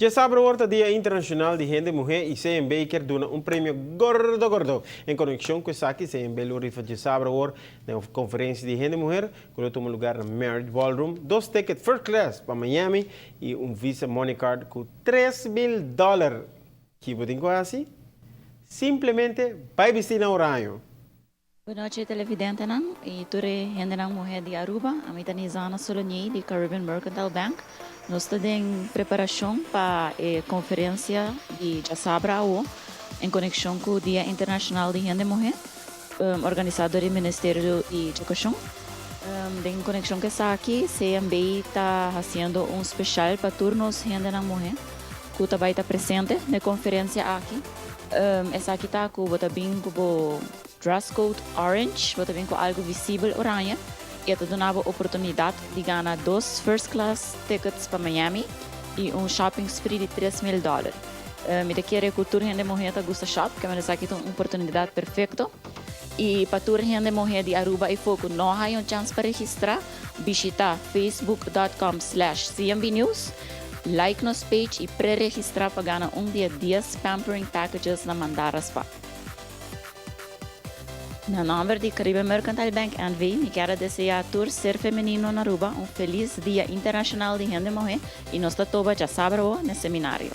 Ya sabe ahora Día Internacional de Gente Mujer y CMB quer dar un premio gordo en conexión con Saki CMB lo rifa ya sabe ahora en una conferencia de Gente Mujer que toma lugar en Marriott Ballroom, 2 tickets first class para Miami y un Visa Money Card con $3,000. ¿Qué pueden así? Simplemente para vestir horario. Boa noite, televidente nan. E ture gente nan mulher de Aruba, a mim Tanizana Solonier de Caribbean Mercantile Bank. Nós estamos em preparação para a conferência de Jassabra em conexão com o Dia Internacional de Gente Mulher, organizado pelo Ministério de Educação. Em conexão com essa aqui, CMB está fazendo um especial para turnos gente nan mulher, que também está presente na conferência aqui. Essa aqui está com o dress code orange, bota bem com algo visível orange. E esta dava a oportunidade de ganhar 2 first class tickets para Miami e um shopping spree de $3,000. Me quero que o tour de mulher está gosta shop, que essa aqui é uma oportunidade perfeita. E para o tour de mulher de Aruba e foco não há uma chance para registrar, visita facebook.com/cmbnews, like nos page e pré-registrar para ganhar dia 10 pampering packages na Mandara Spa. No nome de Caribbean Mercantile Bank NV, me quero desejar a tour ser feminino na Aruba um feliz Dia Internacional de Gente Mulher e nós todos já sabemos no seminário.